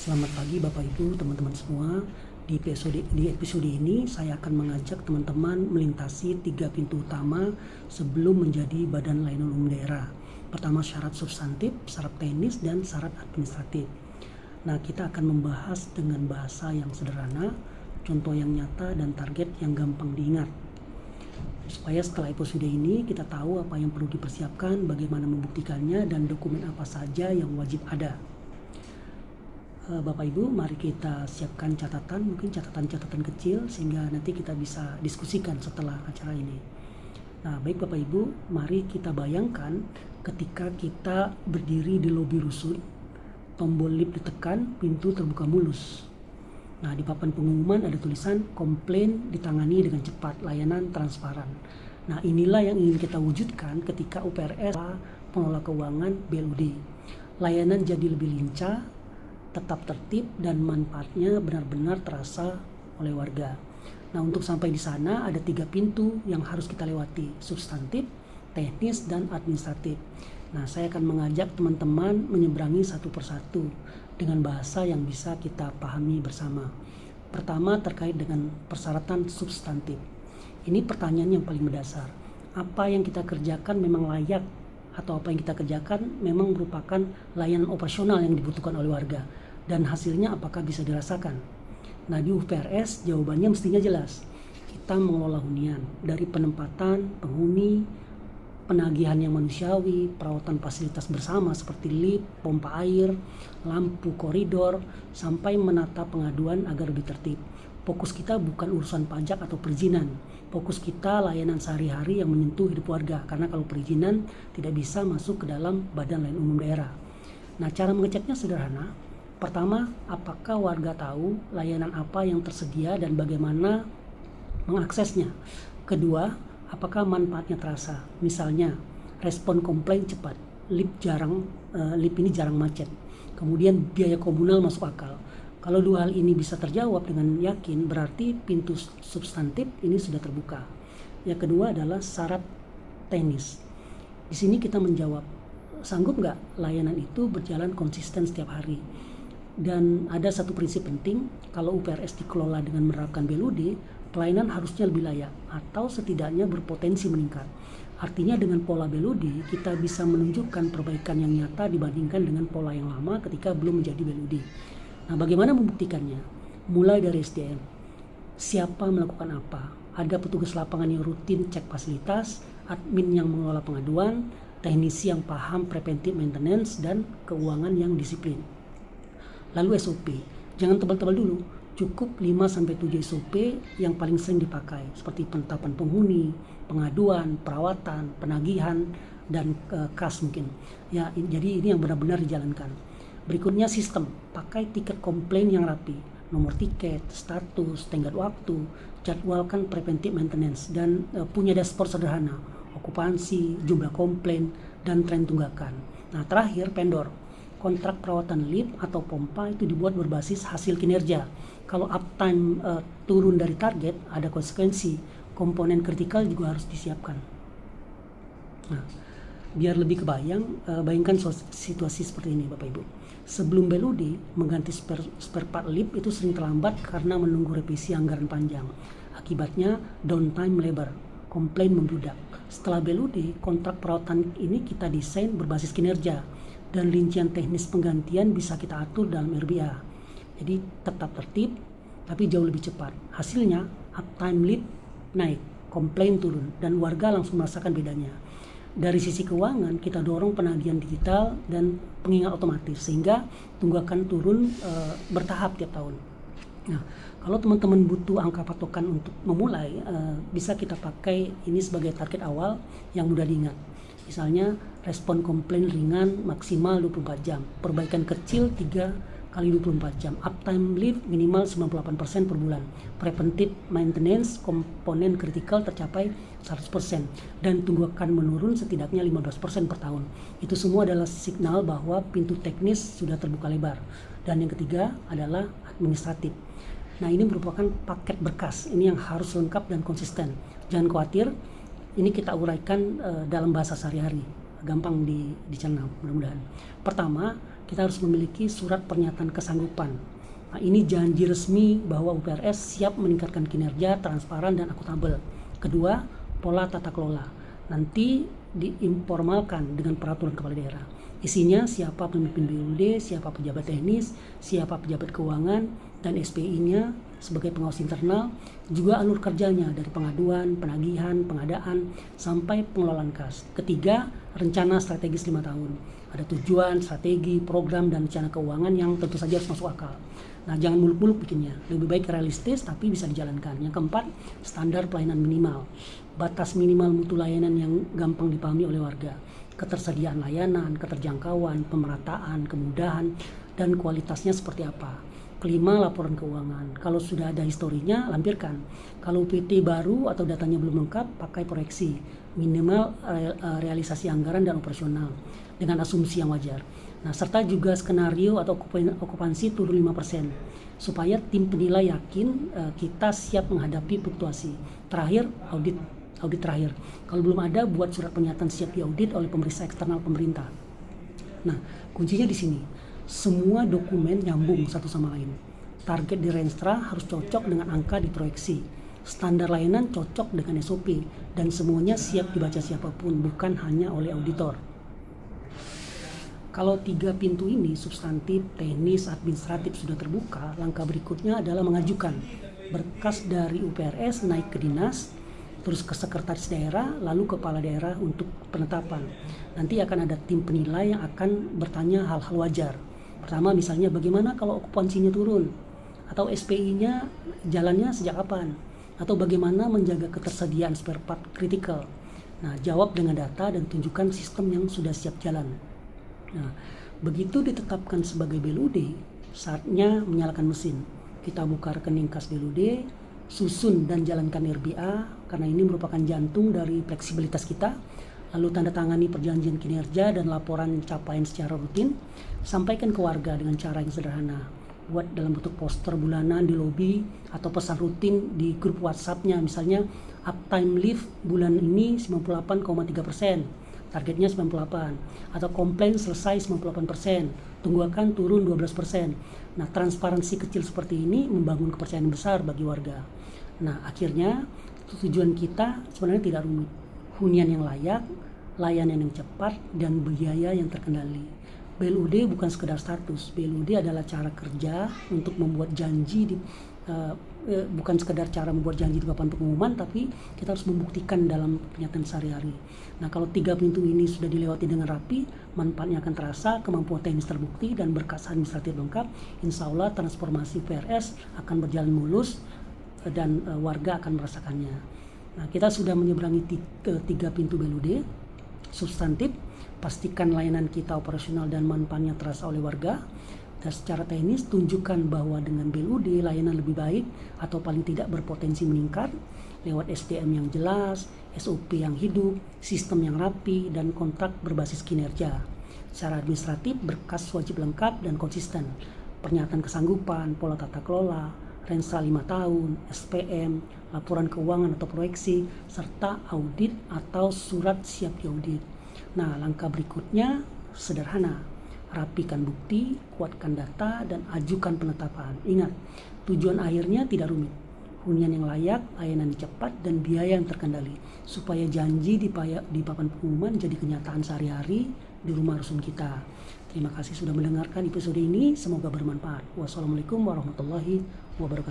Selamat pagi Bapak Ibu, teman-teman semua. Di episode ini saya akan mengajak teman-teman melintasi 3 pintu utama sebelum menjadi Badan Layanan Umum Daerah. Pertama, syarat substantif, syarat teknis, dan syarat administratif. Nah, kita akan membahas dengan bahasa yang sederhana, contoh yang nyata, dan target yang gampang diingat. Supaya setelah episode ini kita tahu apa yang perlu dipersiapkan, bagaimana membuktikannya, dan dokumen apa saja yang wajib ada. Bapak Ibu, mari kita siapkan catatan, mungkin catatan-catatan kecil sehingga nanti kita bisa diskusikan setelah acara ini. Nah, baik Bapak Ibu, mari kita bayangkan ketika kita berdiri di lobi rusun, tombol lift ditekan, pintu terbuka mulus. Nah, di papan pengumuman ada tulisan komplain ditangani dengan cepat, layanan transparan. Nah, inilah yang ingin kita wujudkan ketika UPRS pengelola keuangan BLUD. Layanan jadi lebih lincah, tetap tertib, dan manfaatnya benar-benar terasa oleh warga. Nah, untuk sampai di sana ada 3 pintu yang harus kita lewati, substantif, teknis, dan administratif. Nah, saya akan mengajak teman-teman menyeberangi satu persatu dengan bahasa yang bisa kita pahami bersama. Pertama, terkait dengan persyaratan substantif. Ini pertanyaan yang paling mendasar. Apa yang kita kerjakan memang layak, atau apa yang kita kerjakan memang merupakan layanan operasional yang dibutuhkan oleh warga, dan hasilnya apakah bisa dirasakan? Nah, di UPRS jawabannya mestinya jelas. Kita mengelola hunian dari penempatan penghuni, penagihan yang manusiawi, perawatan fasilitas bersama seperti lift, pompa air, lampu koridor, sampai menata pengaduan agar lebih tertib. Fokus kita bukan urusan pajak atau perizinan. Fokus kita layanan sehari-hari yang menyentuh hidup warga, karena kalau perizinan tidak bisa masuk ke dalam Badan Layanan Umum Daerah. Nah, cara mengeceknya sederhana. Pertama, apakah warga tahu layanan apa yang tersedia dan bagaimana mengaksesnya? Kedua, apakah manfaatnya terasa? Misalnya, respon komplain cepat, lift ini jarang macet. Kemudian biaya komunal masuk akal. Kalau 2 hal ini bisa terjawab dengan yakin, berarti pintu substantif ini sudah terbuka. Yang kedua adalah syarat teknis. Di sini kita menjawab, sanggup nggak layanan itu berjalan konsisten setiap hari? Dan ada satu prinsip penting, kalau UPRS dikelola dengan menerapkan BLUD, pelayanan harusnya lebih layak atau setidaknya berpotensi meningkat. Artinya dengan pola BLUD, kita bisa menunjukkan perbaikan yang nyata dibandingkan dengan pola yang lama ketika belum menjadi BLUD. Nah, bagaimana membuktikannya? Mulai dari SDM. Siapa melakukan apa? Ada petugas lapangan yang rutin cek fasilitas, admin yang mengelola pengaduan, teknisi yang paham preventive maintenance, dan keuangan yang disiplin. Lalu SOP, jangan tebal-tebal dulu, cukup 5-7 SOP yang paling sering dipakai, seperti penetapan penghuni, pengaduan, perawatan, penagihan, dan kas mungkin. Ya, jadi ini yang benar-benar dijalankan. Berikutnya sistem, pakai tiket komplain yang rapi, nomor tiket, status, tenggat waktu, jadwalkan preventive maintenance, dan punya dashboard sederhana, okupansi, jumlah komplain, dan tren tunggakan. Nah, terakhir vendor. Kontrak perawatan lift atau pompa itu dibuat berbasis hasil kinerja. Kalau uptime turun dari target, ada konsekuensi. Komponen kritikal juga harus disiapkan. Nah, biar lebih kebayang, bayangkan situasi seperti ini Bapak Ibu. Sebelum BLUD, mengganti spare part lift itu sering terlambat karena menunggu revisi anggaran panjang. Akibatnya downtime melebar, komplain membludak. Setelah BLUD, kontrak perawatan ini kita desain berbasis kinerja, dan rincian teknis penggantian bisa kita atur dalam RBA. Jadi tetap tertib, tapi jauh lebih cepat. Hasilnya, uptime lift naik, komplain turun, dan warga langsung merasakan bedanya. Dari sisi keuangan, kita dorong penagihan digital dan pengingat otomatis, sehingga tunggakan turun bertahap tiap tahun. Nah, kalau teman-teman butuh angka patokan untuk memulai, bisa kita pakai ini sebagai target awal yang mudah diingat. Misalnya, respon komplain ringan maksimal 24 jam, perbaikan kecil 3 kali 24 jam, uptime lift minimal 98% per bulan, preventive maintenance komponen kritikal tercapai 100%, dan tunggakan menurun setidaknya 15% per tahun. Itu semua adalah signal bahwa pintu teknis sudah terbuka lebar. Dan yang ketiga adalah administratif. Nah, ini merupakan paket berkas, ini yang harus lengkap dan konsisten. Jangan khawatir, ini kita uraikan dalam bahasa sehari-hari, gampang dicerna mudah-mudahan. Pertama, kita harus memiliki surat pernyataan kesanggupan. Nah, ini janji resmi bahwa UPRS siap meningkatkan kinerja, transparan, dan akuntabel. Kedua, pola tata kelola. Nanti diinformalkan dengan peraturan kepala daerah. Isinya siapa pemimpin BUMD, siapa pejabat teknis, siapa pejabat keuangan, dan SPI-nya sebagai pengawas internal, juga alur kerjanya dari pengaduan, penagihan, pengadaan, sampai pengelolaan kas. Ketiga, rencana strategis 5 tahun. Ada tujuan, strategi, program, dan rencana keuangan yang tentu saja harus masuk akal. Nah, jangan muluk-muluk bikinnya. Lebih baik realistis tapi bisa dijalankan. Yang keempat, standar pelayanan minimal. Batas minimal mutu layanan yang gampang dipahami oleh warga. Ketersediaan layanan, keterjangkauan, pemerataan, kemudahan, dan kualitasnya seperti apa. Kelima, laporan keuangan. Kalau sudah ada historinya, lampirkan. Kalau PT baru atau datanya belum lengkap, pakai proyeksi. Minimal realisasi anggaran dan operasional dengan asumsi yang wajar. Nah, serta juga skenario atau okupansi turun 5%. Supaya tim penilai yakin kita siap menghadapi fluktuasi. Terakhir, audit terakhir. Kalau belum ada, buat surat pernyataan siap diaudit oleh pemeriksa eksternal pemerintah. Nah, kuncinya di sini. Semua dokumen nyambung satu sama lain. Target di Renstra harus cocok dengan angka di proyeksi. Standar layanan cocok dengan SOP. Dan semuanya siap dibaca siapapun, bukan hanya oleh auditor. Kalau 3 pintu ini, substantif, teknis, administratif sudah terbuka, langkah berikutnya adalah mengajukan berkas dari UPRS naik ke dinas, terus ke sekretaris daerah, lalu kepala daerah untuk penetapan. Nanti akan ada tim penilai yang akan bertanya hal-hal wajar. Pertama, misalnya bagaimana kalau okupansinya turun? Atau SPI-nya jalannya sejak kapan? Atau bagaimana menjaga ketersediaan spare part kritikal? Nah, jawab dengan data dan tunjukkan sistem yang sudah siap jalan. Nah, begitu ditetapkan sebagai BLUD, saatnya menyalakan mesin. Kita buka rekening kas BLUD, susun dan jalankan RBA, karena ini merupakan jantung dari fleksibilitas kita. Lalu tanda tangani perjanjian kinerja dan laporan capaian secara rutin. Sampaikan ke warga dengan cara yang sederhana. Buat dalam bentuk poster bulanan di lobi atau pesan rutin di grup WhatsApp-nya. Misalnya, uptime lift bulan ini 98,3%. Targetnya 98, atau komplain selesai 98%, tungguakan turun 12%. Nah, transparansi kecil seperti ini membangun kepercayaan besar bagi warga. Nah, akhirnya tujuan kita sebenarnya tidak rumit. Hunian yang layak, layanan yang cepat, dan biaya yang terkendali. BLUD bukan sekedar status. BLUD adalah cara kerja untuk membuat janji bukan sekedar cara membuat janji di papan pengumuman, tapi kita harus membuktikan dalam kenyataan sehari-hari. Nah, kalau 3 pintu ini sudah dilewati dengan rapi, manfaatnya akan terasa, kemampuan teknis terbukti, dan berkas administratif lengkap. Insya Allah transformasi PRS akan berjalan mulus dan warga akan merasakannya. Nah, kita sudah menyeberangi 3 pintu BLUD. Substantif, pastikan layanan kita operasional dan manfaatnya terasa oleh warga. Dan secara teknis, tunjukkan bahwa dengan BLUD layanan lebih baik atau paling tidak berpotensi meningkat lewat SDM yang jelas, SOP yang hidup, sistem yang rapi, dan kontrak berbasis kinerja. Secara administratif, berkas wajib lengkap dan konsisten. Pernyataan kesanggupan, pola tata kelola, Renstra 5 tahun, SPM, laporan keuangan atau proyeksi, serta audit atau surat siap diaudit. Nah, langkah berikutnya sederhana. Rapikan bukti, kuatkan data, dan ajukan penetapan. Ingat, tujuan akhirnya tidak rumit. Hunian yang layak, layanan cepat, dan biaya yang terkendali. Supaya janji di papan pengumuman jadi kenyataan sehari-hari di rumah rusun kita. Terima kasih sudah mendengarkan episode ini. Semoga bermanfaat. Wassalamualaikum warahmatullahi wabarakatuh.